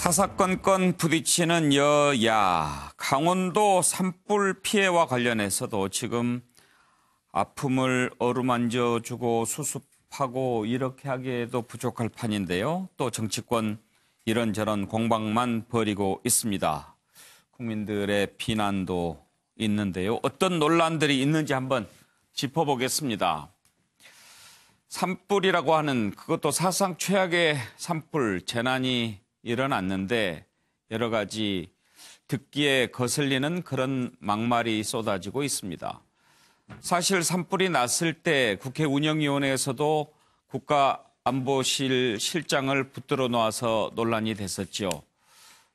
사사건건 부딪히는 여야, 강원도 산불 피해와 관련해서도 지금 아픔을 어루만져주고 수습하고 이렇게 하기에도 부족할 판인데요. 또 정치권 이런저런 공방만 벌이고 있습니다. 국민들의 비난도 있는데요. 어떤 논란들이 있는지 한번 짚어보겠습니다. 산불이라고 하는 그것도 사상 최악의 산불 재난이 일어났는데 여러 가지 듣기에 거슬리는 그런 막말이 쏟아지고 있습니다. 사실 산불이 났을 때 국회 운영위원회에서도 국가안보실 실장을 붙들어 놓아서 논란이 됐었죠.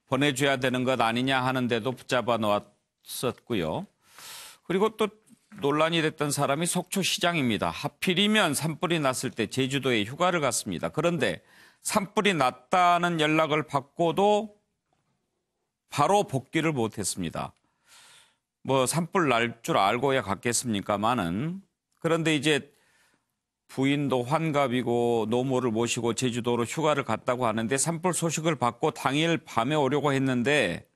보내줘야 되는 것 아니냐 하는데도 붙잡아 놓았었고요. 그리고 또 논란이 됐던 사람이 속초시장입니다. 하필이면 산불이 났을 때 제주도에 휴가를 갔습니다. 그런데 산불이 났다는 연락을 받고도 바로 복귀를 못했습니다. 뭐 산불 날 줄 알고야 갔겠습니까마는. 그런데 이제 부인도 환갑이고 노모를 모시고 제주도로 휴가를 갔다고 하는데 산불 소식을 받고 당일 밤에 오려고 했는데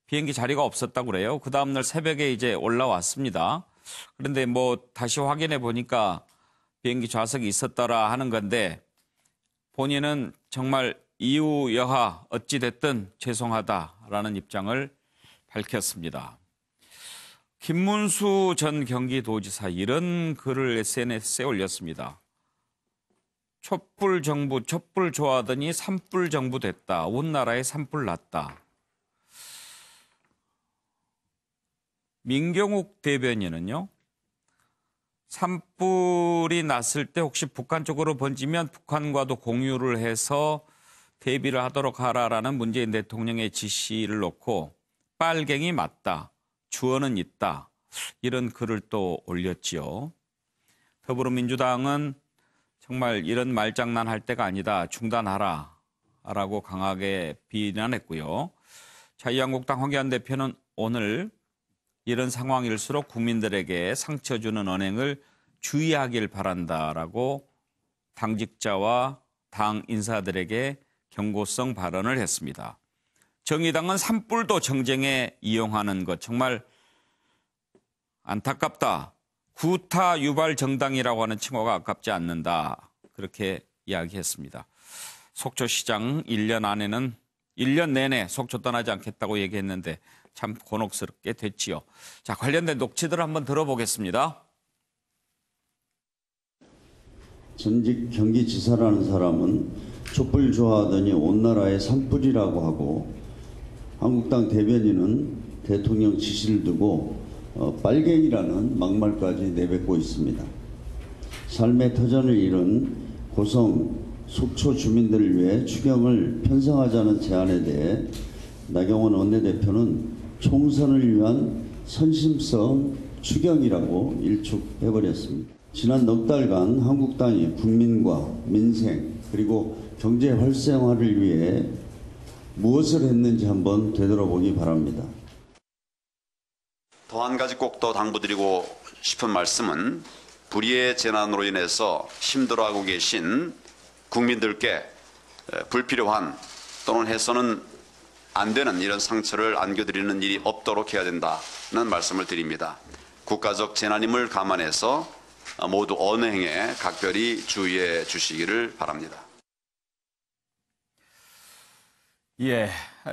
비행기 자리가 없었다고 그래요. 그 다음날 새벽에 이제 올라왔습니다. 그런데 뭐 다시 확인해 보니까 비행기 좌석이 있었더라 하는 건데 본인은 정말 이유 여하 어찌됐든 죄송하다라는 입장을 밝혔습니다. 김문수 전 경기도지사 이런 글을 SNS에 올렸습니다. 촛불 정부, 촛불 좋아하더니 산불 정부 됐다. 온 나라에 산불 났다. 민경욱 대변인은요. 산불이 났을 때 혹시 북한 쪽으로 번지면 북한과도 공유를 해서 대비를 하도록 하라라는 문재인 대통령의 지시를 놓고 빨갱이 맞다. 주어는 있다. 이런 글을 또 올렸지요. 더불어민주당은 정말 이런 말장난 할 때가 아니다. 중단하라. 라고 강하게 비난했고요. 자유한국당 황교안 대표는 오늘 이런 상황일수록 국민들에게 상처 주는 언행을 주의하길 바란다라고 당직자와 당 인사들에게 경고성 발언을 했습니다. 정의당은 산불도 정쟁에 이용하는 것 정말 안타깝다. 구타 유발 정당이라고 하는 칭호가 아깝지 않는다. 그렇게 이야기했습니다. 속초시장 1년 내내 속초 떠나지 않겠다고 얘기했는데 참 곤혹스럽게 됐지요. 자, 관련된 녹취들을 한번 들어보겠습니다. 전직 경기지사라는 사람은 촛불 좋아하더니 온 나라에 산불이라고 하고 한국당 대변인은 대통령 지시를 두고 빨갱이라는 막말까지 내뱉고 있습니다. 삶의 터전을 잃은 고성, 속초 주민들을 위해 추경을 편성하자는 제안에 대해 나경원 원내대표는 총선을 위한 선심성 추경이라고 일축해버렸습니다. 지난 넉 달간 한국당이 국민과 민생 그리고 경제 활성화를 위해 무엇을 했는지 한번 되돌아보기 바랍니다. 더 한 가지 꼭 더 당부드리고 싶은 말씀은 불의의 재난으로 인해서 힘들어하고 계신 국민들께 불필요한 또는 해서는 안 되는 이런 상처를 안겨드리는 일이 없도록 해야 된다는 말씀을 드립니다. 국가적 재난임을 감안해서 모두 언행에 각별히 주의해 주시기를 바랍니다. 예,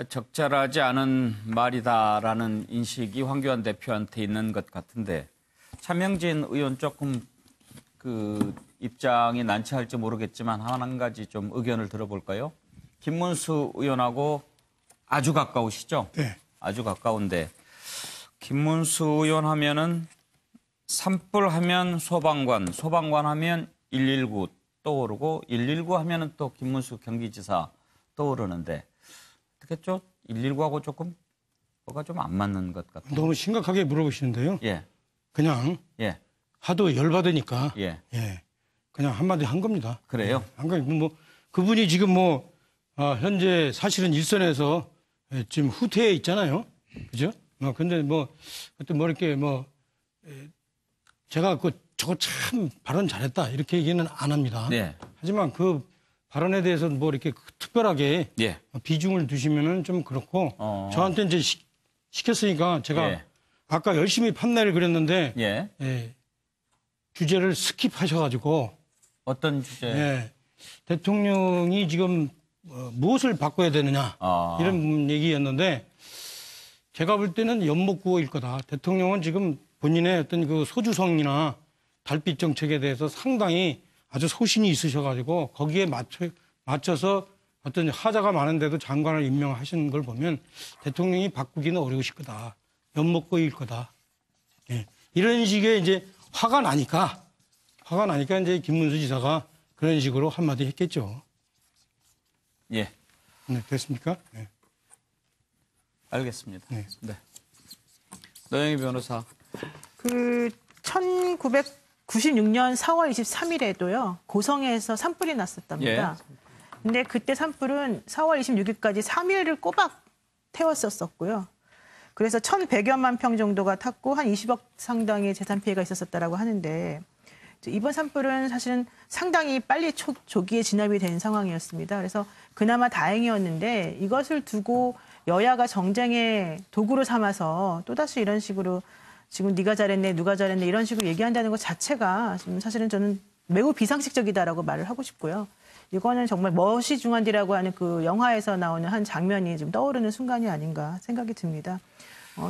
적절하지 않은 말이다라는 인식이 황교안 대표한테 있는 것 같은데 차명진 의원 조금 그 입장이 난처할지 모르겠지만 한 가지 좀 의견을 들어볼까요? 김문수 의원하고 아주 가까우시죠? 네. 아주 가까운데 김문수 의원 하면은 산불 하면 소방관, 소방관 하면 119 떠오르고 119 하면은 또 김문수 경기지사 떠오르는데 어떻겠죠? 119하고 조금 뭐가 좀 안 맞는 것 같아요. 너무 심각하게 물어보시는데요. 예. 그냥 예. 하도 열받으니까 예. 그냥 한마디 한 겁니다. 그래요? 한 가지 뭐 그분이 지금 뭐 현재 사실은 일선에서 지금 후퇴에 있잖아요. 그죠? 근데 뭐 그때 뭐 이렇게 뭐 제가 저거 참 발언 잘했다 이렇게 얘기는 안 합니다. 네. 하지만 그 발언에 대해서 뭐 이렇게 특별하게 예. 비중을 두시면은 좀 그렇고 저한테 이제 시켰으니까 제가 예. 아까 열심히 판넬을 그렸는데 예. 예, 주제를 스킵하셔가지고 어떤 주제? 예, 대통령이 지금 무엇을 바꿔야 되느냐 이런 얘기였는데 제가 볼 때는 연목구호일 거다. 대통령은 지금 본인의 어떤 그 소주성이나 달빛 정책에 대해서 상당히 아주 소신이 있으셔가지고 거기에 맞춰서 어떤 하자가 많은데도 장관을 임명하시는 걸 보면 대통령이 바꾸기는 어려우실 거다. 연목구호일 거다. 예. 이런 식의 이제 화가 나니까 이제 김문수 지사가 그런 식으로 한마디 했겠죠. 예. 네, 됐습니까? 네. 알겠습니다. 네. 네. 노영희 변호사. 그 1996년 4월 23일에도요. 고성에서 산불이 났었답니다. 근데 그때 산불은 4월 26일까지 3일을 꼬박 태웠었고요. 그래서 1,100여만 평 정도가 탔고 한 20억 상당의 재산 피해가 있었다라고 하는데 이번 산불은 사실은 상당히 빨리 조기에 진압이 된 상황이었습니다. 그래서 그나마 다행이었는데 이것을 두고 여야가 정쟁의 도구로 삼아서 또다시 이런 식으로 지금 네가 잘했네, 누가 잘했네 이런 식으로 얘기한다는 것 자체가 지금 사실은 저는 매우 비상식적이다라고 말을 하고 싶고요. 이거는 정말 머시 중한디라고 하는 그 영화에서 나오는 한 장면이 지금 떠오르는 순간이 아닌가 생각이 듭니다.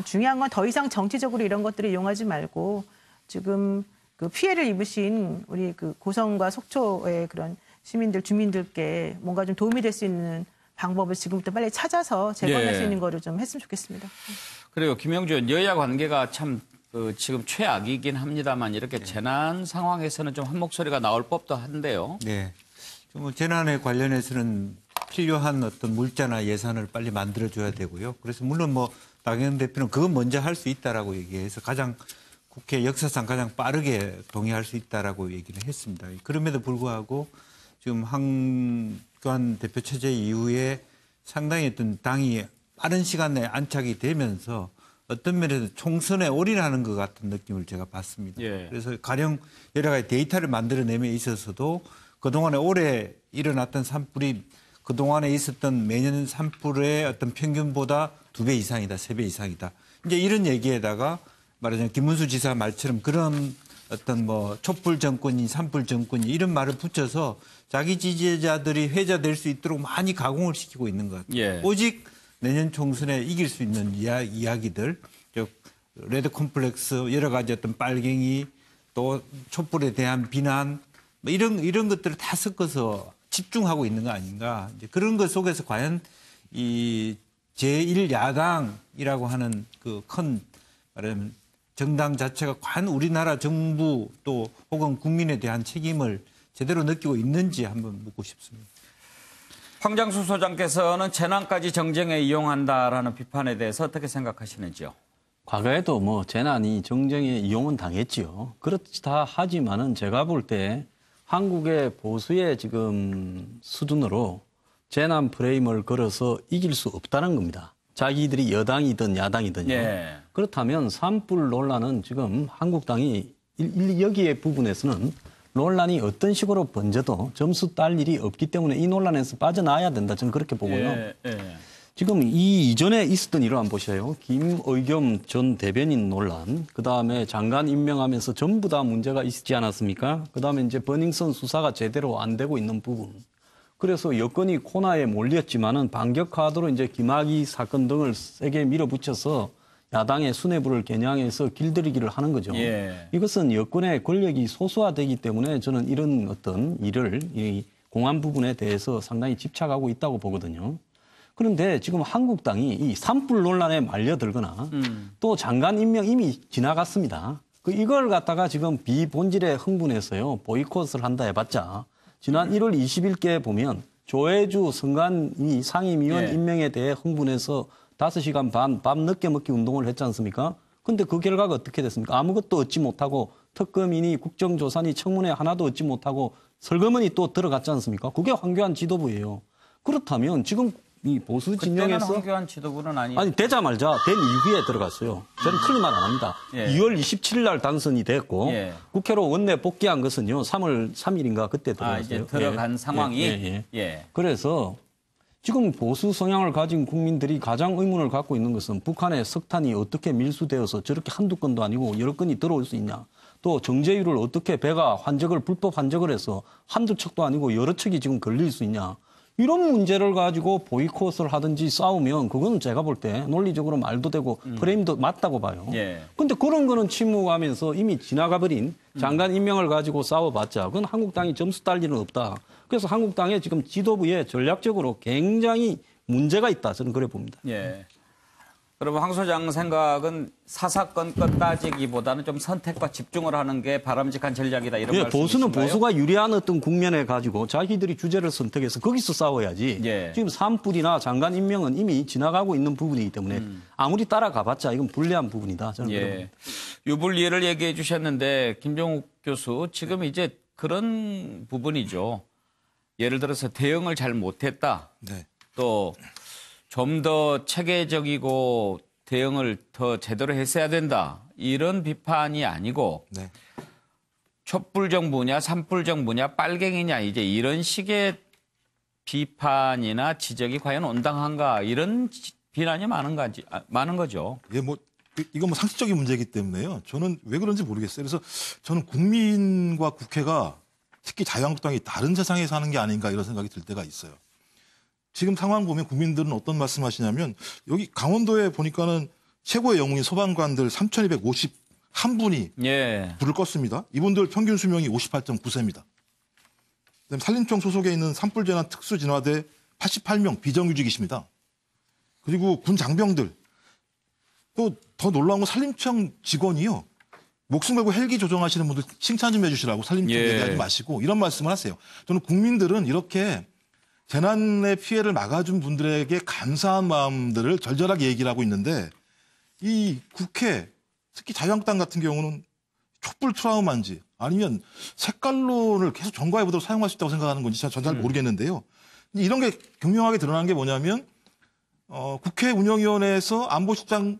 중요한 건 더 이상 정치적으로 이런 것들을 이용하지 말고 지금 그 피해를 입으신 우리 그 고성과 속초의 그런 시민들, 주민들께 뭔가 좀 도움이 될 수 있는 방법을 지금부터 빨리 찾아서 재건할 수 있는 거를 좀 했으면 좋겠습니다. 그리고 김영주 의원, 여야 관계가 참 지금 최악이긴 합니다만 이렇게 재난 상황에서는 좀 한 목소리가 나올 법도 한데요. 네. 뭐 재난에 관련해서는 필요한 어떤 물자나 예산을 빨리 만들어줘야 되고요. 그래서 물론 뭐 나경원 대표는 그건 먼저 할 수 있다라고 얘기해서 국회 역사상 가장 빠르게 동의할 수 있다라고 얘기를 했습니다. 그럼에도 불구하고 지금 한교안 대표 체제 이후에 상당히 어떤 당이 빠른 시간 내에 안착이 되면서 어떤 면에서 총선에 올인하는 것 같은 느낌을 제가 받습니다. 예. 그래서 가령 여러 가지 데이터를 만들어내에 있어서도 그동안에 올해 일어났던 산불이 그동안에 있었던 매년 산불의 어떤 평균보다 2배 이상이다, 3배 이상이다. 이제 이런 얘기에다가 말하자면 김문수 지사 말처럼 그런 어떤 뭐 촛불 정권이 산불 정권이 이런 말을 붙여서 자기 지지자들이 회자될 수 있도록 많이 가공을 시키고 있는 것 같아요. 예. 오직 내년 총선에 이길 수 있는 이야기들, 즉 레드 콤플렉스 여러 가지 어떤 빨갱이 또 촛불에 대한 비난 뭐 이런 것들을 다 섞어서 집중하고 있는 거 아닌가. 이제 그런 것 속에서 과연 이 제1야당이라고 하는 그 큰 말하자면 정당 자체가 과연 우리나라 정부 또 혹은 국민에 대한 책임을 제대로 느끼고 있는지 한번 묻고 싶습니다. 황장수 소장께서는 재난까지 정쟁에 이용한다라는 비판에 대해서 어떻게 생각하시는지요? 과거에도 뭐 재난이 정쟁에 이용은 당했지요. 그렇다 하지만은 제가 볼 때 한국의 보수의 지금 수준으로 재난 프레임을 걸어서 이길 수 없다는 겁니다. 자기들이 여당이든 야당이든요. 예. 그렇다면 산불 논란은 지금 한국당이 여기에 부분에서는 논란이 어떤 식으로 번져도 점수 딸 일이 없기 때문에 이 논란에서 빠져나와야 된다. 저는 그렇게 보고요. 예. 지금 이 이전에 있었던 일을 한번 보셔요. 김의겸 전 대변인 논란, 그다음에 장관 임명하면서 전부 다 문제가 있지 않았습니까? 그다음에 이제 버닝썬 수사가 제대로 안 되고 있는 부분. 그래서 여건이 코너에 몰렸지만은 반격 카드로 이제 김학의 사건 등을 세게 밀어붙여서 야당의 수뇌부를 겨냥해서 길들이기를 하는 거죠. 예. 이것은 여권의 권력이 소수화되기 때문에 저는 이런 어떤 일을 이 공안 부분에 대해서 상당히 집착하고 있다고 보거든요. 그런데 지금 한국당이 이 산불 논란에 말려들거나 또 장관 임명 이미 지나갔습니다. 이걸 갖다가 지금 비본질에 흥분해서요. 보이콧을 한다 해봤자 지난 1월 20일께 보면 조혜주 선관위 상임위원 예. 임명에 대해 흥분해서 5시간 반 밤 늦게 먹기 운동을 했지 않습니까? 근데 그 결과가 어떻게 됐습니까? 아무것도 얻지 못하고 특검이니 국정조사니 청문회 하나도 얻지 못하고 설거머니 또 들어갔지 않습니까? 그게 황교안 지도부예요. 그렇다면 지금 이 보수 그때는 진영에서 황교안 지도부는 아니 되자마자 된 이후에 들어갔어요. 저는 틀린 말 안 합니다. 예. 2월 27일 날 당선이 됐고 예. 국회로 원내 복귀한 것은요. 3월 3일인가 그때 들어갔어요. 이제 들어간 예. 상황이 예. 예. 그래서 지금 보수 성향을 가진 국민들이 가장 의문을 갖고 있는 것은 북한의 석탄이 어떻게 밀수되어서 저렇게 한두 건도 아니고 여러 건이 들어올 수 있냐. 또 정제유를 어떻게 배가 불법 환적을 해서 한두 척도 아니고 여러 척이 지금 걸릴 수 있냐. 이런 문제를 가지고 보이콧을 하든지 싸우면 그거는 제가 볼 때 논리적으로 말도 되고 프레임도 맞다고 봐요. 그런데 그런 거는 침묵하면서 이미 지나가 버린 장관 임명을 가지고 싸워봤자 그건 한국당이 점수 딸 일은 없다. 그래서 한국당의 지금 지도부에 전략적으로 굉장히 문제가 있다. 저는 그래 봅니다. 예. 그러면 황 소장 생각은 사사건건 따지기보다는 좀 선택과 집중을 하는 게 바람직한 전략이다 이런 말씀이신가요? 보수는 보수가 유리한 어떤 국면에 가지고 자기들이 주제를 선택해서 거기서 싸워야지. 지금 산불이나 장관 임명은 이미 지나가고 있는 부분이기 때문에 아무리 따라가봤자 이건 불리한 부분이다. 저는 그렇습니다. 유불리를 얘기해 주셨는데 김종욱 교수 지금 이제 그런 부분이죠. 예를 들어서 대응을 잘 못했다. 또 좀 더 체계적이고 대응을 더 제대로 했어야 된다. 이런 비판이 아니고 촛불 정부냐 산불 정부냐 빨갱이냐 이제 이런 식의 비판이나 지적이 과연 온당한가 이런 비난이 많은 거죠. 예, 이건 상식적인 문제이기 때문에요. 저는 왜 그런지 모르겠어요. 그래서 저는 국민과 국회가 특히 자유한국당이 다른 세상에 사는 게 아닌가 이런 생각이 들 때가 있어요. 지금 상황 보면 국민들은 어떤 말씀하시냐면 여기 강원도에 보니까는 최고의 영웅인 소방관들 3,251분이 불을 껐습니다. 이분들 평균 수명이 58.9세입니다. 그다음에 산림청 소속에 있는 산불재난 특수진화대 88명 비정규직이십니다. 그리고 군 장병들 또 더 놀라운 건 산림청 직원이요. 목숨 걸고 헬기 조종하시는 분들 칭찬 좀 해주시라고 산림청 얘기하지 마시고 이런 말씀을 하세요. 저는 국민들은 이렇게 재난의 피해를 막아준 분들에게 감사한 마음들을 절절하게 얘기를 하고 있는데 이 국회, 특히 자유한국당 같은 경우는 촛불 트라우마인지 아니면 색깔론을 계속 전과해보도록 사용할 수 있다고 생각하는 건지 전 잘 모르겠는데요. 이런 게 극명하게 드러난 게 뭐냐면 국회 운영위원회에서 안보실장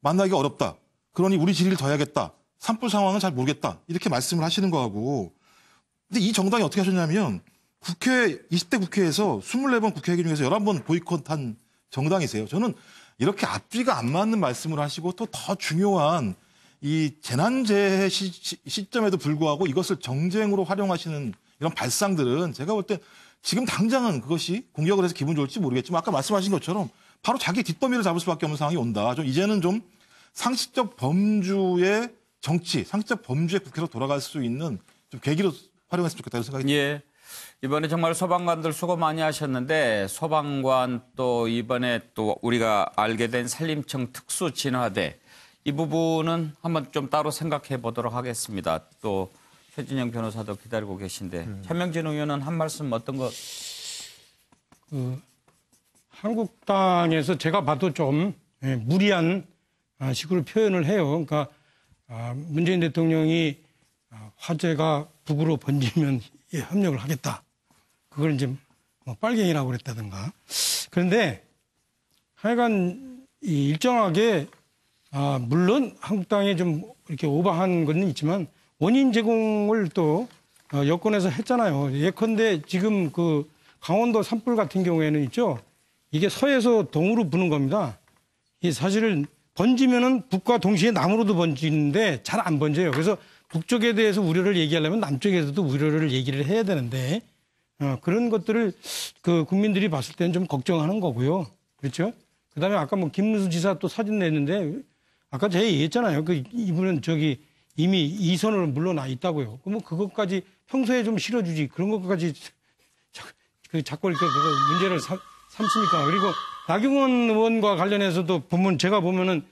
만나기가 어렵다. 그러니 우리 질의를 더 해야겠다. 산불 상황은 잘 모르겠다. 이렇게 말씀을 하시는 거하고 근데 이 정당이 어떻게 하셨냐면 국회 20대 국회에서 24번 국회의원 중에서 11번 보이콧한 정당이세요. 저는 이렇게 앞뒤가 안 맞는 말씀을 하시고 또 더 중요한 이 재난재해 시점에도 불구하고 이것을 정쟁으로 활용하시는 이런 발상들은 제가 볼 때 지금 당장은 그것이 공격을 해서 기분 좋을지 모르겠지만 아까 말씀하신 것처럼 바로 자기 뒷더미를 잡을 수밖에 없는 상황이 온다. 좀 이제는 좀 상식적 범주의 정치, 상식적 범주의 국회로 돌아갈 수 있는 좀 계기로 활용했으면 좋겠다는 생각이 듭니다. 이번에 정말 소방관들 수고 많이 하셨는데 소방관 또 이번에 또 우리가 알게 된 산림청 특수진화대 이 부분은 한번 좀 따로 생각해 보도록 하겠습니다. 또 최진영 변호사도 기다리고 계신데 최명진 의원은 한 말씀 어떤 거? 한국당에서 제가 봐도 좀 무리한 식으로 표현을 해요. 그러니까 문재인 대통령이 화재가 북으로 번지면 협력을 하겠다. 그걸 이제 빨갱이라고 그랬다든가. 그런데 하여간 일정하게 물론 한국당이 좀 이렇게 오버한 건 있지만 원인 제공을 또 여권에서 했잖아요. 예컨대 지금 그 강원도 산불 같은 경우에는 있죠. 이게 서에서 동으로 부는 겁니다. 이게 사실은 번지면은 북과 동시에 남으로도 번지는데 잘 안 번져요. 그래서 북쪽에 대해서 우려를 얘기하려면 남쪽에서도 우려를 얘기를 해야 되는데 그런 것들을 그 국민들이 봤을 때는 좀 걱정하는 거고요. 그렇죠? 그다음에 아까 김문수 지사 또 사진 냈는데 아까 제가 얘기했잖아요. 이분은 이미 이선으로 물러나 있다고요. 그러면 그것까지 평소에 좀 실어주지 그런 것까지 자꾸 이렇게 문제를 삼습니까? 그리고 나경원 의원과 관련해서도 보면 제가 보면은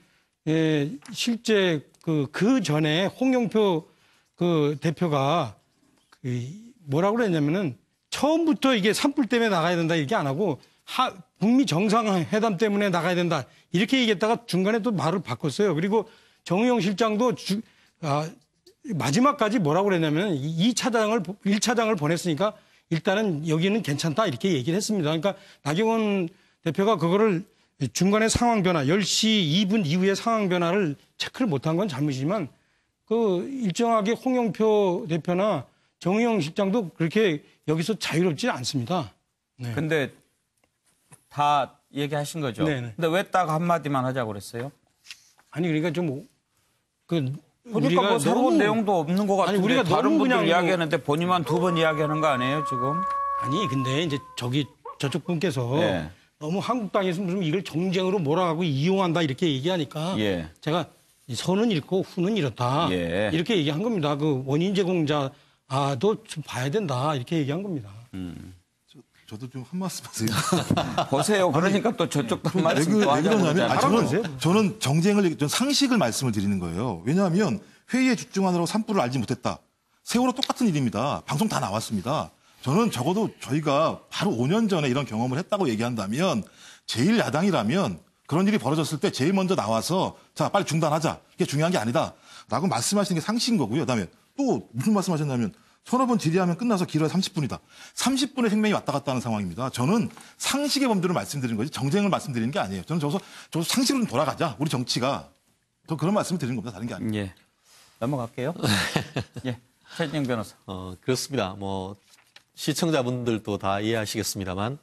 실제 그 전에 홍영표 그 대표가 뭐라고 그랬냐면은 처음부터 이게 산불 때문에 나가야 된다 이렇게 안 하고 북미 정상회담 때문에 나가야 된다 이렇게 얘기했다가 중간에 또 말을 바꿨어요. 그리고 정의용 실장도 마지막까지 뭐라고 그랬냐면 1차장을 보냈으니까 일단은 여기는 괜찮다 이렇게 얘기를 했습니다. 그러니까 나경원 대표가 그거를 중간에 상황 변화 10시 2분 이후에 상황 변화를 체크를 못한 건 잘못이지만 일정하게 홍영표 대표나 정의용 실장도 그렇게 여기서 자유롭지 않습니다. 네. 근데 다 얘기하신 거죠? 네네. 근데 왜 딱 한마디만 하자고 그랬어요? 아니 그러니까 그러니까 뭐 새로운 내용도 없는 것 같은데 우리가 다른 너무 분들 그냥 이야기하는데 본인만 2번 이야기하는 거 아니에요 지금? 아니 근데 이제 저쪽 분께서 네. 너무 한국당에서 무슨 이걸 정쟁으로 몰아가고 이용한다 이렇게 얘기하니까 예. 제가 선은 잃고 후는 잃었다 예. 이렇게 얘기한 겁니다. 그 원인 제공자도 좀 봐야 된다 이렇게 얘기한 겁니다. 저도 좀 한 말씀 하세요. 보세요. 그러니까 또 저쪽도 한 말씀 왜 또 하자고 그러냐면 그러잖아요. 저는 전 상식을 말씀을 드리는 거예요. 왜냐하면 회의에 집중하느라고 산불을 알지 못했다. 세월호 똑같은 일입니다. 방송 다 나왔습니다. 저는 적어도 저희가 바로 5년 전에 이런 경험을 했다고 얘기한다면 제1야당이라면 그런 일이 벌어졌을 때 제일 먼저 나와서 자 빨리 중단하자. 그게 중요한 게 아니다라고 말씀하시는 게 상식인 거고요. 그다음에 또 무슨 말씀하셨냐면 서너 번 질의하면 끝나서 길어야 30분이다. 30분의 생명이 왔다 갔다 하는 상황입니다. 저는 상식의 범주를 말씀드리는 거지 정쟁을 말씀드리는 게 아니에요. 저는 저 상식으로 좀 돌아가자. 우리 정치가. 저 그런 말씀을 드리는 겁니다. 다른 게 아니에요. 예. 넘어갈게요. 예. 최진영 변호사. 그렇습니다. 뭐 시청자분들도 다 이해하시겠습니다만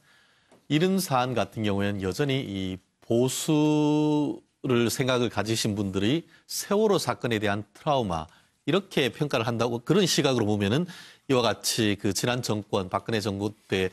이런 사안 같은 경우에는 여전히 이 보수를 생각을 가지신 분들이 세월호 사건에 대한 트라우마 이렇게 평가를 한다고 그런 시각으로 보면은 이와 같이 그 지난 정권 박근혜 정부 때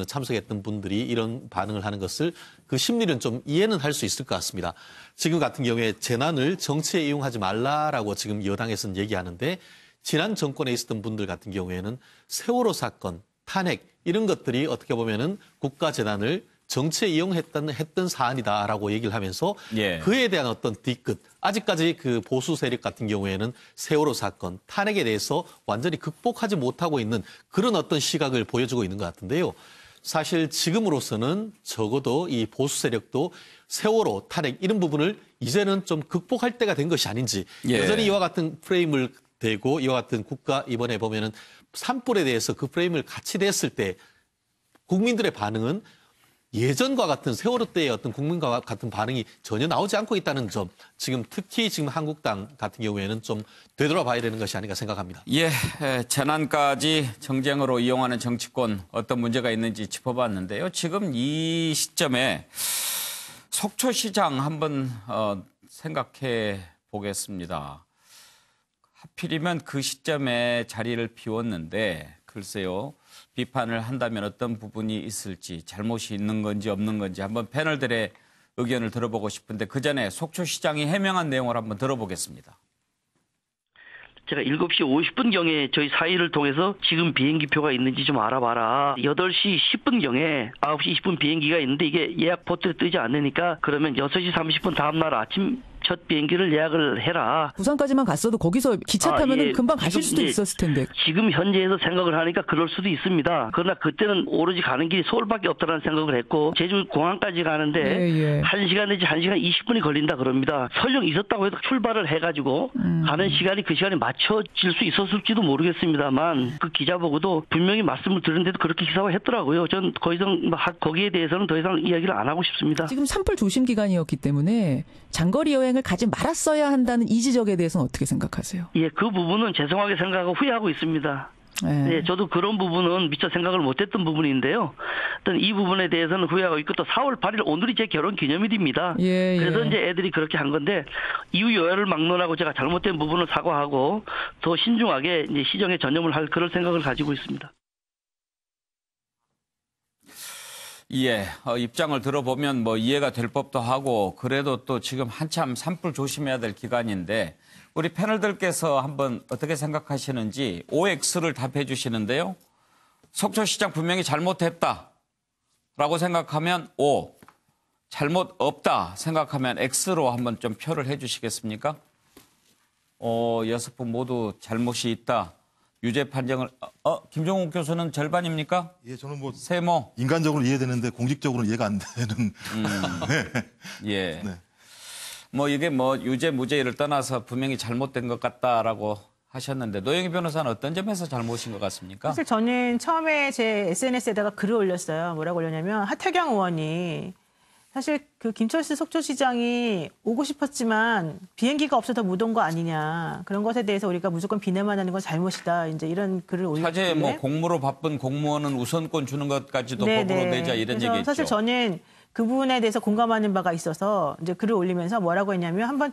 참석했던 분들이 이런 반응을 하는 것을 그 심리는 좀 이해는 할 수 있을 것 같습니다. 지금 같은 경우에 재난을 정치에 이용하지 말라라고 지금 여당에서는 얘기하는데 지난 정권에 있었던 분들 같은 경우에는 세월호 사건, 탄핵 이런 것들이 어떻게 보면은 국가 재난을 정치에 이용했던 사안이다라고 얘기를 하면서 예. 그에 대한 어떤 뒤끝 아직까지 그 보수 세력 같은 경우에는 세월호 사건, 탄핵에 대해서 완전히 극복하지 못하고 있는 그런 어떤 시각을 보여주고 있는 것 같은데요. 사실 지금으로서는 적어도 이 보수 세력도 세월호, 탄핵 이런 부분을 이제는 좀 극복할 때가 된 것이 아닌지 예. 여전히 이와 같은 프레임을 대고 이와 같은 국가 이번에 보면은 산불에 대해서 그 프레임을 같이 댔을 때 국민들의 반응은 예전과 같은 세월호 때의 어떤 국민과 같은 반응이 전혀 나오지 않고 있다는 점 지금 특히 지금 한국당 같은 경우에는 좀 되돌아봐야 되는 것이 아닌가 생각합니다. 예, 재난까지 정쟁으로 이용하는 정치권 어떤 문제가 있는지 짚어봤는데요. 지금 이 시점에 속초시장 한번 생각해 보겠습니다. 하필이면 그 시점에 자리를 비웠는데 글쎄요. 비판을 한다면 어떤 부분이 있을지 잘못이 있는 건지 없는 건지 한번 패널들의 의견을 들어보고 싶은데 그 전에 속초시장이 해명한 내용을 한번 들어보겠습니다. 제가 7시 50분경에 저희 사의를 통해서 지금 비행기표가 있는지 좀 알아봐라. 8시 10분경에 9시 20분 비행기가 있는데 이게 예약 포트에 뜨지 않으니까 그러면 6시 30분 다음날 아침 첫 비행기를 예약을 해라. 부산까지만 갔어도 거기서 기차 타면은 예. 금방 가실 수도 있었을 텐데. 지금 현재에서 생각을 하니까 그럴 수도 있습니다. 그러나 그때는 오로지 가는 길이 서울밖에 없다는 생각을 했고 제주 공항까지 가는데 1시간 내지 1시간 20분이 걸린다 그럽니다. 설령 있었다고 해도 출발을 해가지고 가는 시간이 그 시간에 맞춰질 수 있었을지도 모르겠습니다만 그 기자 보고도 분명히 말씀을 드렸는데도 그렇게 기사화했더라고요. 전 더 이상 거기에 대해서는 더 이상 이야기를 안 하고 싶습니다. 지금 산불 조심 기간이었기 때문에 장거리 여행을 가지 말았어야 한다는 이 지적에 대해서는 어떻게 생각하세요? 예, 그 부분은 죄송하게 생각하고 후회하고 있습니다. 네, 저도 그런 부분은 미처 생각을 못했던 부분인데요. 어떤 이 부분에 대해서는 후회하고 있고 또 4월 8일 오늘이 제 결혼 기념일입니다. 그래서 이제 애들이 그렇게 한 건데 이후 여야를 막론하고 제가 잘못된 부분을 사과하고 더 신중하게 이제 시정에 전념을 할 그런 생각을 가지고 있습니다. 예, 입장을 들어보면 뭐 이해가 될 법도 하고 그래도 또 지금 한참 산불 조심해야 될 기간인데 우리 패널들께서 한번 어떻게 생각하시는지 OX를 답해 주시는데요. 속초시장 분명히 잘못했다라고 생각하면 O, 잘못 없다 생각하면 X로 한번 좀 표를 해 주시겠습니까? 6분 모두 잘못이 있다. 유죄 판정을 김종욱 교수는 절반입니까? 예, 저는 뭐 세모 인간적으로 이해되는데 공직적으로는 이해가 안 되는. 네. 예. 네. 뭐 이게 뭐 유죄 무죄를 떠나서 분명히 잘못된 것 같다라고 하셨는데 노영희 변호사는 어떤 점에서 잘못인 것 같습니까? 사실 저는 처음에 제 SNS에다가 글을 올렸어요. 뭐라고 올렸냐면 하태경 의원이 사실 그 김철수 속초시장이 오고 싶었지만 비행기가 없어서 못 온 거 아니냐. 그런 것에 대해서 우리가 무조건 비난만 하는 건 잘못이다. 이제 이런 글을 올렸는데. 사실 뭐 공무로 바쁜 공무원은 우선권 주는 것까지도 법으로 내자 이런 그래서 얘기했죠. 사실 저는 그 부분에 대해서 공감하는 바가 있어서 이제 글을 올리면서 뭐라고 했냐면 한번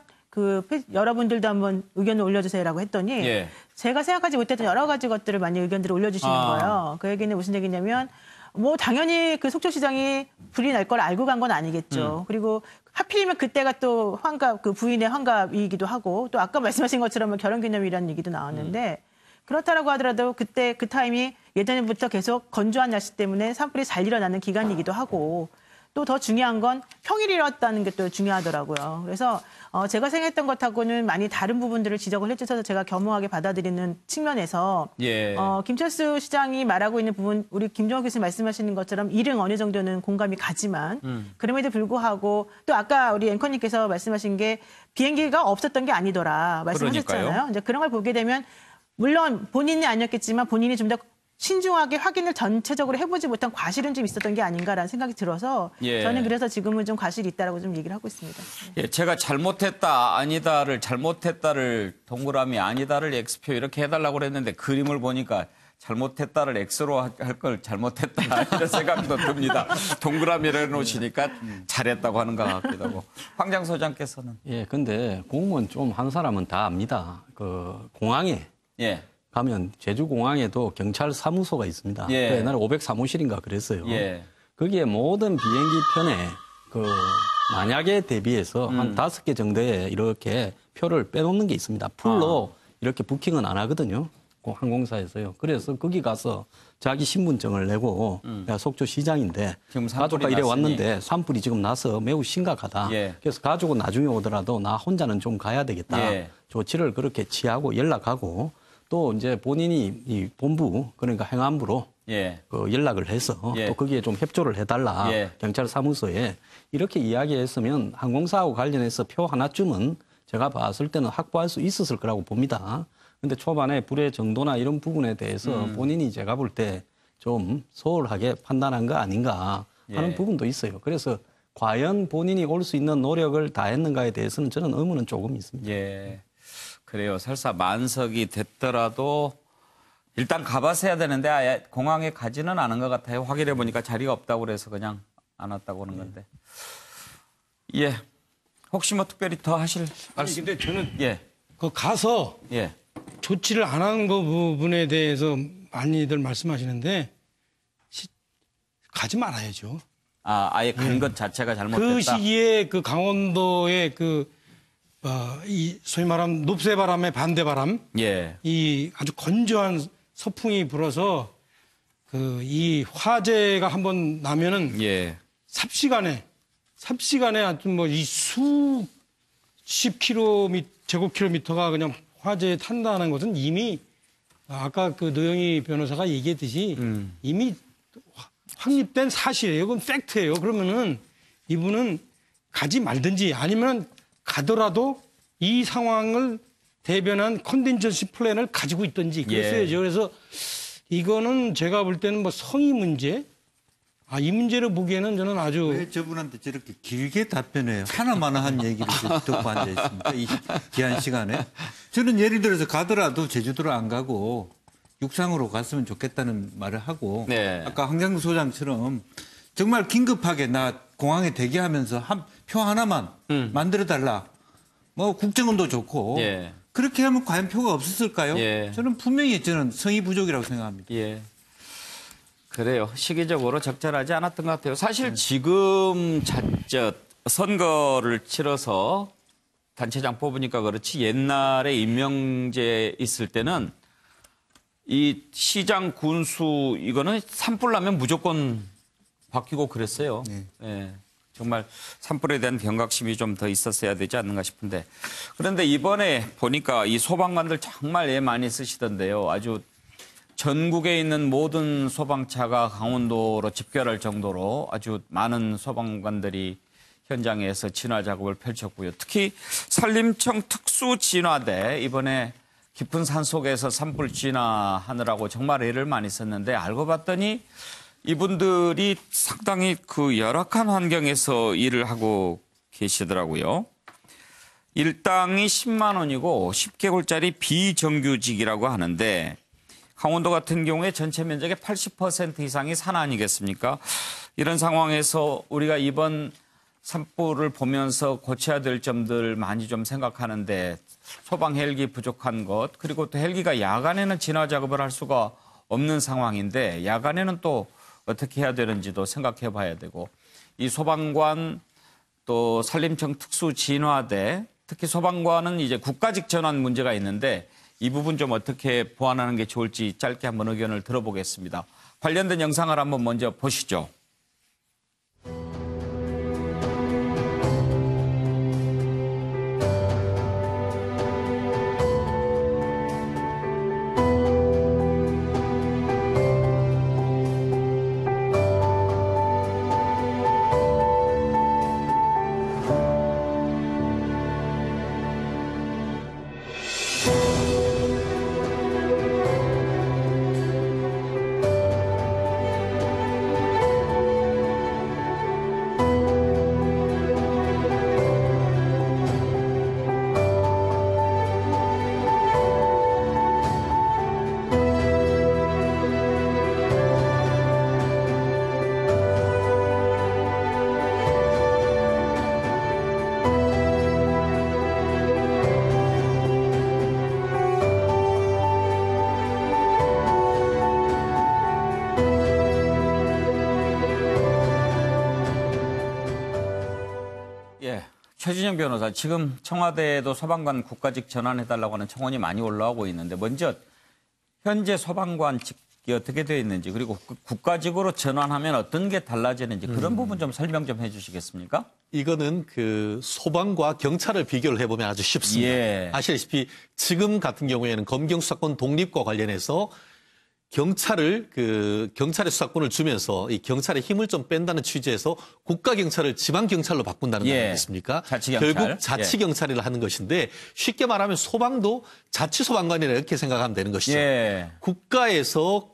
여러분들도 한번 의견을 올려주세요라고 했더니 예. 제가 생각하지 못했던 여러 가지 것들을 많이 의견들을 올려주시는 거예요. 그 얘기는 무슨 얘기냐면 뭐 당연히 그 속초시장이 불이 날 걸 알고 간 건 아니겠죠. 그리고 하필이면 그때가 또 환갑 그 부인의 환갑이기도 하고 또 아까 말씀하신 것처럼 결혼기념일이라는 얘기도 나왔는데 그렇다라고 하더라도 그때 그 타임이 예전부터 계속 건조한 날씨 때문에 산불이 잘 일어나는 기간이기도 하고 또 더 중요한 건 평일이었다는 게 또 중요하더라고요. 그래서 제가 생각했던 것하고는 많이 다른 부분들을 지적을 해주셔서 제가 겸허하게 받아들이는 측면에서 예. 김철수 시장이 말하고 있는 부분 우리 김종학 교수님 말씀하시는 것처럼 일은 어느 정도는 공감이 가지만 그럼에도 불구하고 또 아까 우리 앵커님께서 말씀하신 게 비행기가 없었던 게 아니더라 말씀하셨잖아요. 그러니까요. 이제 그런 걸 보게 되면 물론 본인이 아니었겠지만 본인이 좀 더 신중하게 확인을 전체적으로 해보지 못한 과실은 좀 있었던 게 아닌가라는 생각이 들어서 예. 저는 그래서 지금은 좀 과실이 있다라고 좀 얘기를 하고 있습니다. 예, 제가 잘못했다를 동그라미 아니다를 X표 이렇게 해달라고 그랬는데 그림을 보니까 잘못했다를 X로 할 걸 잘못했다 이런 생각도 듭니다. 동그라미를 해놓으시니까 잘했다고 하는 것 같기도 하고. 황장 소장께서는. 예, 근데 공무원 좀 한 사람은 다 압니다. 그 공항에 예. 가면 제주공항에도 경찰 사무소가 있습니다. 예. 그 옛날에 500사무실인가 그랬어요. 예. 거기에 모든 비행기 편에 그 만약에 대비해서 한 5개 정도의 이렇게 표를 빼놓는 게 있습니다. 풀로 이렇게 부킹은 안 하거든요. 그 항공사에서요. 그래서 거기 가서 자기 신분증을 내고 내가 속초 시장인데 지금 가족과 산불이 이래 났으니. 왔는데 산불이 지금 나서 매우 심각하다. 예. 그래서 가족은 나중에 오더라도 나 혼자는 좀 가야 되겠다. 예. 조치를 그렇게 취하고 연락하고 또 이제 본인이 이 본부 그러니까 행안부로 예. 그 연락을 해서 예. 또 거기에 좀 협조를 해달라. 예. 경찰 사무소에 이렇게 이야기했으면 항공사하고 관련해서 표 하나쯤은 제가 봤을 때는 확보할 수 있었을 거라고 봅니다. 근데 초반에 불의 정도나 이런 부분에 대해서 본인이 제가 볼 때 좀 소홀하게 판단한 거 아닌가 하는 예. 부분도 있어요. 그래서 과연 본인이 올 수 있는 노력을 다했는가에 대해서는 저는 의문은 조금 있습니다. 예. 그래요. 설사 만석이 됐더라도 일단 가봤어야 되는데 아예 공항에 가지는 않은 것 같아요. 확인해 보니까 자리가 없다고 그래서 그냥 안 왔다고 하는 건데. 예. 혹시 뭐 특별히 더 하실 아니, 말씀? 근데 저는 예. 그 가서 예. 조치를 안 하는 거 부분에 대해서 많이들 말씀하시는데 가지 말아야죠. 아예 간 것 자체가 잘못됐다. 그 시기에 그 강원도의 이 소위 말하면 높새바람의 반대바람, 예. 이 아주 건조한 서풍이 불어서 이 화재가 한번 나면은 예. 삽시간에 아주 뭐 이 수십 제곱킬로미터가 그냥 화재에 탄다는 것은 이미 아까 그 노영희 변호사가 얘기했듯이 이미 확립된 사실이에요. 그건 팩트예요. 그러면은 이분은 가지 말든지 아니면 가더라도 이 상황을 대변한 컨텐전시 플랜을 가지고 있든지 그랬어야죠. 예. 그래서 이거는 제가 볼 때는 뭐 성의 문제, 이 문제를 보기에는 저는 아주 왜 저분한테 저렇게 길게 답변해요? 하나마나 한 얘기를 듣고 앉아 있습니까? 이 귀한 시간에. 저는 예를 들어서 가더라도 제주도를 안 가고 육상으로 갔으면 좋겠다는 말을 하고 네. 아까 황장구 소장처럼 정말 긴급하게 나 공항에 대기하면서 표 하나만 만들어달라. 뭐 국정원도 좋고 예. 그렇게 하면 과연 표가 없었을까요? 예. 저는 분명히 성의 부족이라고 생각합니다. 예. 그래요. 시기적으로 적절하지 않았던 것 같아요. 사실 지금 선거를 치러서 단체장 뽑으니까 그렇지 옛날에 임명제 있을 때는 이 시장 군수 이거는 산불 나면 무조건 바뀌고 그랬어요. 네. 예. 정말 산불에 대한 경각심이 좀 더 있었어야 되지 않는가 싶은데 그런데 이번에 보니까 이 소방관들 정말 애 많이 쓰시던데요. 아주 전국에 있는 모든 소방차가 강원도로 집결할 정도로 아주 많은 소방관들이 현장에서 진화 작업을 펼쳤고요. 특히 산림청 특수진화대 이번에 깊은 산 속에서 산불 진화하느라고 정말 애를 많이 썼는데 알고 봤더니 이분들이 상당히 그 열악한 환경에서 일을 하고 계시더라고요. 일당이 10만 원이고 10개월짜리 비정규직이라고 하는데 강원도 같은 경우에 전체 면적의 80% 이상이 산 아니겠습니까? 이런 상황에서 우리가 이번 산불을 보면서 고쳐야 될 점들 많이 좀 생각하는데 소방 헬기 부족한 것, 그리고 또 헬기가 야간에는 진화 작업을 할 수가 없는 상황인데 야간에는 또 어떻게 해야 되는지도 생각해 봐야 되고, 이 소방관 또 산림청 특수 진화대, 특히 소방관은 이제 국가직 전환 문제가 있는데 이 부분 좀 어떻게 보완하는 게 좋을지 짧게 한번 의견을 들어보겠습니다. 관련된 영상을 한번 먼저 보시죠. 최진영 변호사, 지금 청와대에도 소방관 국가직 전환해달라고 하는 청원이 많이 올라오고 있는데 먼저 현재 소방관직이 어떻게 되어 있는지, 그리고 국가직으로 전환하면 어떤 게 달라지는지 그런 부분 좀 설명 좀 해주시겠습니까? 이거는 그 소방과 경찰을 비교를 해보면 아주 쉽습니다. 예. 아시다시피 지금 같은 경우에는 검경 수사권 독립과 관련해서 경찰의 수사권을 주면서 이 경찰의 힘을 좀 뺀다는 취지에서 국가경찰을 지방경찰로 바꾼다는 거 아니겠습니까? 자치경찰. 결국 자치경찰을 하는 것인데 쉽게 말하면 소방도 자치소방관이라 이렇게 생각하면 되는 것이죠. 국가에서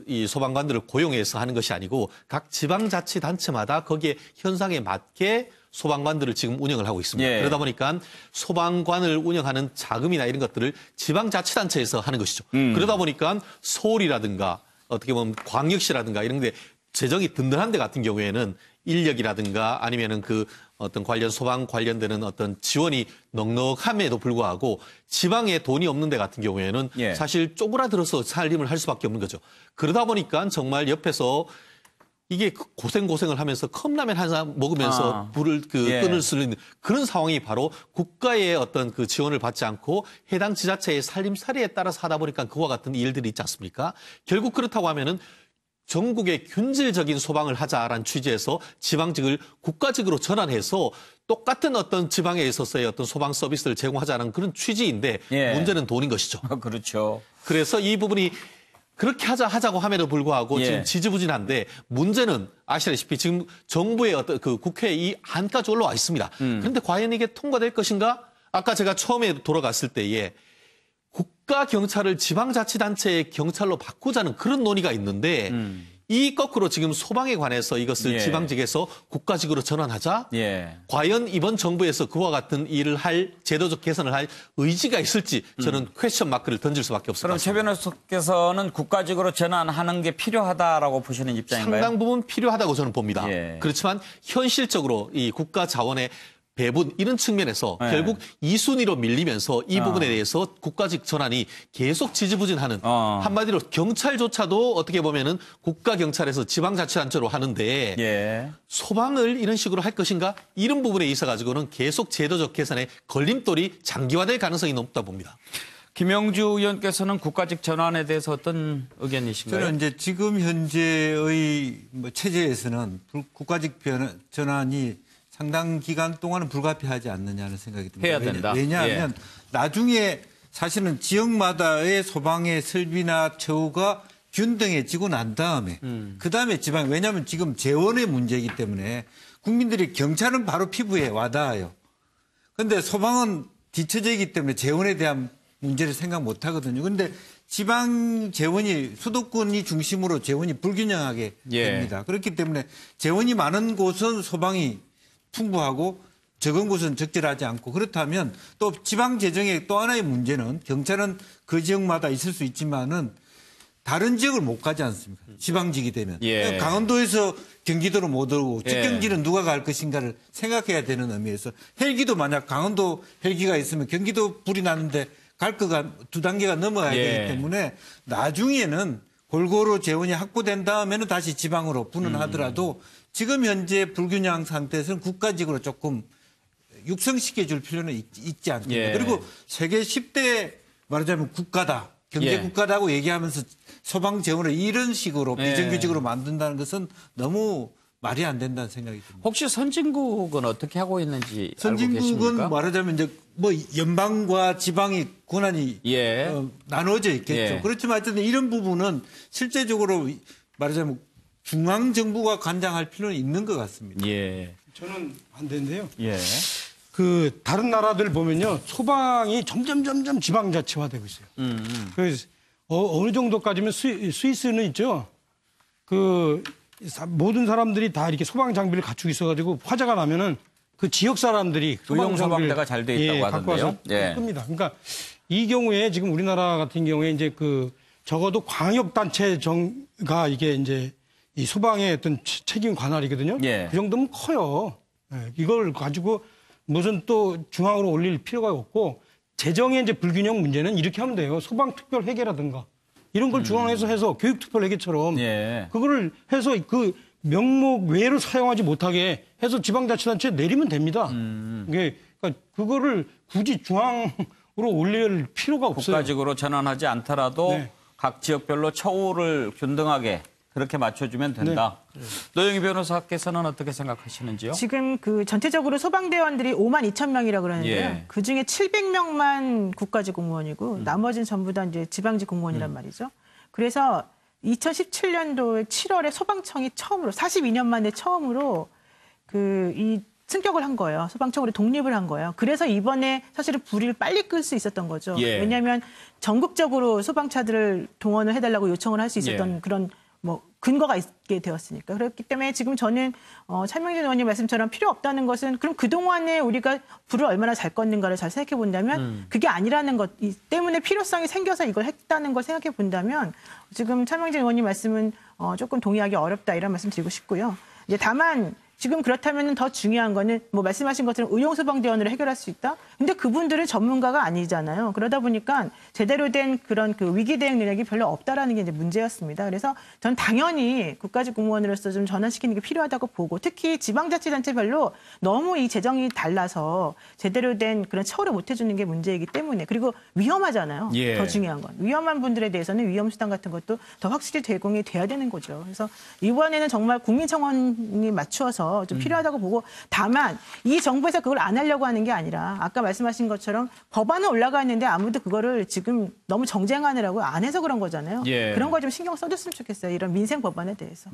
이 소방관들을 고용해서 하는 것이 아니고 각 지방자치단체마다 거기에 현상에 맞게 소방관들을 지금 운영을 하고 있습니다. 그러다 보니까 소방관을 운영하는 자금이나 이런 것들을 지방자치단체에서 하는 것이죠. 그러다 보니까 서울이라든가 어떻게 보면 광역시라든가 이런 데 재정이 든든한 데 같은 경우에는 인력이라든가 아니면은 그 어떤 소방 관련되는 어떤 지원이 넉넉함에도 불구하고 지방에 돈이 없는 데 같은 경우에는 사실 쪼그라들어서 살림을 할 수밖에 없는 거죠. 그러다 보니까 정말 옆에서 이게 고생을 하면서 컵라면 한 잔 먹으면서 불을 끈을 수 있는 그런 상황이 바로 국가의 어떤 그 지원을 받지 않고 해당 지자체의 살림살이에 따라서 하다 보니까 그와 같은 일들이 있지 않습니까? 결국 그렇다고 하면은 전국의 균질적인 소방을 하자라는 취지에서 지방직을 국가직으로 전환해서 똑같은 어떤 지방에 있어서의 어떤 소방 서비스를 제공하자는 그런 취지인데 문제는 돈인 것이죠. 그렇죠. 그래서 이 부분이 그렇게 하자고 함에도 불구하고 지금 지지부진한데 문제는 아시다시피 지금 정부의 어떤 그 국회에 이 안까지 올라와 있습니다. 그런데 과연 이게 통과될 것인가? 아까 제가 처음에 돌아갔을 때에 국가경찰을 지방자치단체의 경찰로 바꾸자는 그런 논의가 있는데 이 거꾸로 지금 소방에 관해서 이것을 지방직에서 국가직으로 전환하자? 과연 이번 정부에서 그와 같은 일을 할 제도적 개선을 할 의지가 있을지 저는 퀘스천 마크를 던질 수밖에 없을 것 같습니다. 그럼 최 변호사께서는 국가직으로 전환하는 게 필요하다라고 보시는 입장인가요? 상당 부분 필요하다고 저는 봅니다. 그렇지만 현실적으로 이 국가 자원의 배분 이런 측면에서 결국 2순위로 밀리면서 이 부분에 대해서 국가직 전환이 계속 지지부진하는 한마디로 경찰조차도 어떻게 보면은 국가경찰에서 지방자치단체로 하는데 소방을 이런 식으로 할 것인가 이런 부분에 있어가지고는 계속 제도적 개선에 걸림돌이 장기화될 가능성이 높다 봅니다. 김영주 의원께서는 국가직 전환에 대해서 어떤 의견이신가요? 저는 이제 지금 현재의 체제에서는 국가직 전환이 상당 기간 동안은 불가피하지 않느냐는 생각이 듭니다. 해야 된다. 왜냐하면 나중에 사실은 지역마다의 소방의 설비나 처우가 균등해지고 난 다음에 그다음에 지방, 왜냐하면 지금 재원의 문제이기 때문에 국민들이 경찰은 바로 피부에 와닿아요. 그런데 소방은 뒤처져 있기 때문에 재원에 대한 문제를 생각 못 하거든요. 그런데 지방 재원이 수도권이 중심으로 재원이 불균형하게 됩니다. 그렇기 때문에 재원이 많은 곳은 소방이 풍부하고 적은 곳은 적절하지 않고 그렇다면 또 지방 재정의 또 하나의 문제는 경찰은 그 지역마다 있을 수 있지만은 다른 지역을 못 가지 않습니까? 지방직이 되면. 강원도에서 경기도로 못 오고 직경지는 누가 갈 것인가를 생각해야 되는 의미에서 헬기도 만약 강원도 헬기가 있으면 경기도 불이 나는데 갈 거가 2단계가 넘어가야 되기 때문에 나중에는 골고루 재원이 확보된 다음에는 다시 지방으로 분원하더라도 지금 현재 불균형 상태에서는 국가직으로 조금 육성시켜 줄 필요는 있지 않겠나. 그리고 세계 10대 말하자면 국가다. 경제 국가다고 얘기하면서 소방 재원을 이런 식으로 비정규직으로 만든다는 것은 너무 말이 안 된다는 생각이 듭니다. 혹시 선진국은 어떻게 하고 있는지 알고 계십니까? 선진국은 말하자면 이제 뭐 연방과 지방이 권한이 나눠져 있겠죠. 그렇지만 하여튼 이런 부분은 실제적으로 말하자면 중앙 정부가 관장할 필요는 있는 것 같습니다. 저는 반대인데요. 그 다른 나라들 보면요, 소방이 점점 지방자치화되고 있어요. 그래서 어느 정도까지면 스위스는 있죠. 그 모든 사람들이 다 이렇게 소방 장비를 갖추고 있어가지고 화재가 나면은 그 지역 사람들이 의용 소방대가 잘 돼 있다고 갖고 하던데요. 와서 끕니다. 그러니까 이 경우에 지금 우리나라 같은 경우에 이제 그 적어도 광역 단체가 이게 이제 이 소방의 어떤 책임 관할이거든요. 그 정도면 커요. 이걸 가지고 무슨 또 중앙으로 올릴 필요가 없고 재정의 이제 불균형 문제는 이렇게 하면 돼요. 소방특별회계라든가 이런 걸 중앙에서 해서 교육특별회계처럼 그거를 해서 그 명목 외로 사용하지 못하게 해서 지방자치단체에 내리면 됩니다. 그러니까 그거를 굳이 중앙으로 올릴 필요가 없어요. 국가직으로 전환하지 않더라도 각 지역별로 처우를 균등하게 그렇게 맞춰주면 된다. 노영희 변호사께서는 어떻게 생각하시는지요? 지금 그 전체적으로 소방대원들이 5만 2천 명이라고 그러는데요. 그 중에 700명만 국가직 공무원이고 나머지는 전부 다 이제 지방직 공무원이란 말이죠. 그래서 2017년도 7월에 소방청이 처음으로 42년 만에 처음으로 이 승격을 한 거예요. 소방청으로 독립을 한 거예요. 그래서 이번에 사실은 불을 빨리 끌 수 있었던 거죠. 왜냐하면 전국적으로 소방차들을 동원을 해달라고 요청을 할 수 있었던 그런 뭐 근거가 있게 되었으니까. 그렇기 때문에 지금 저는 차명진 의원님 말씀처럼 필요 없다는 것은 그럼 그동안에 우리가 불을 얼마나 잘 껐는가를 잘 생각해 본다면 그게 아니라는 것 때문에 필요성이 생겨서 이걸 했다는 걸 생각해 본다면 지금 차명진 의원님 말씀은 조금 동의하기 어렵다 이런 말씀 드리고 싶고요. 이제 다만 지금 그렇다면 더 중요한 거는 뭐 말씀하신 것처럼 의용소방대원으로 해결할 수 있다. 근데 그분들은 전문가가 아니잖아요. 그러다 보니까 제대로 된 그런 그 위기 대응 능력이 별로 없다라는 게 이제 문제였습니다. 그래서 전 당연히 국가직 공무원으로서 좀 전환시키는 게 필요하다고 보고 특히 지방자치단체별로 너무 이 재정이 달라서 제대로 된 그런 처우를 못 해주는 게 문제이기 때문에 그리고 위험하잖아요. 더 중요한 건 위험한 분들에 대해서는 위험수당 같은 것도 더 확실히 제공이 돼야 되는 거죠. 그래서 이번에는 정말 국민청원이 맞추어서 좀 필요하다고 보고 다만 이 정부에서 그걸 안 하려고 하는 게 아니라 아까 말씀하신 것처럼 법안은 올라가 있는데 아무도 그거를 지금 너무 정쟁하느라고 안 해서 그런 거잖아요. 그런 거 좀 신경 써줬으면 좋겠어요. 이런 민생 법안에 대해서.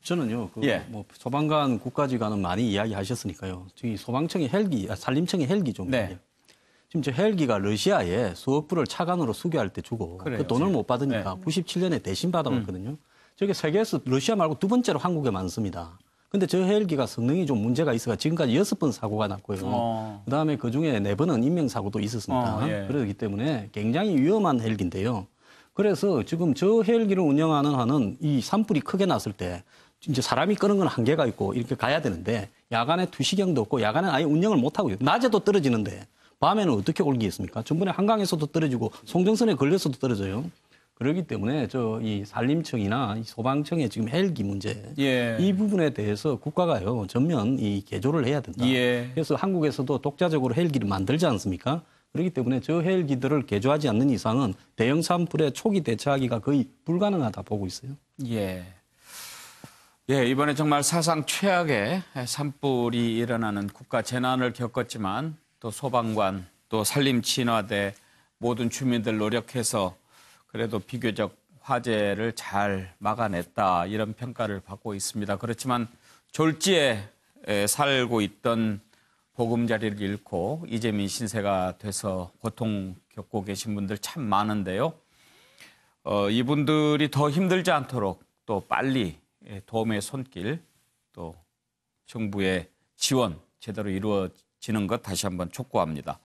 저는요, 뭐 소방관 국가직관은 많이 이야기하셨으니까요. 저기 소방청의 헬기, 산림청의 헬기 좀. 지금 저 헬기가 러시아에 수억 불을 차관으로 수교할 때 주고 그 돈을 못 받으니까 97년에 대신 받아왔거든요. 저게 세계에서 러시아 말고 두 번째로 한국에 많습니다. 근데 저 헬기가 성능이 좀 문제가 있어가 지금까지 6번 사고가 났고요. 그다음에 그중에 4번은 인명사고도 있었습니다. 그렇기 때문에 굉장히 위험한 헬기인데요. 그래서 지금 저 헬기를 운영하는 한은 이 산불이 크게 났을 때 이제 사람이 끄는 건 한계가 있고 이렇게 가야 되는데 야간에 투시경도 없고 야간에 아예 운영을 못하고 있어요. 낮에도 떨어지는데 밤에는 어떻게 올리겠습니까? 전번에 한강에서도 떨어지고 송정선에 걸려서도 떨어져요. 그렇기 때문에 이 산림청이나 이 소방청의 지금 헬기 문제 이 부분에 대해서 국가가요 전면 이 개조를 해야 된다. 그래서 한국에서도 독자적으로 헬기를 만들지 않습니까? 그렇기 때문에 저 헬기들을 개조하지 않는 이상은 대형 산불에 초기 대처하기가 거의 불가능하다 보고 있어요. 이번에 정말 사상 최악의 산불이 일어나는 국가 재난을 겪었지만 또 소방관 또 산림친화대 모든 주민들 노력해서 그래도 비교적 화재를 잘 막아냈다 이런 평가를 받고 있습니다. 그렇지만 졸지에 살고 있던 보금자리를 잃고 이재민 신세가 돼서 고통 겪고 계신 분들 참 많은데요. 이분들이 더 힘들지 않도록 또 빨리 도움의 손길 또 정부의 지원 제대로 이루어지는 것 다시 한번 촉구합니다.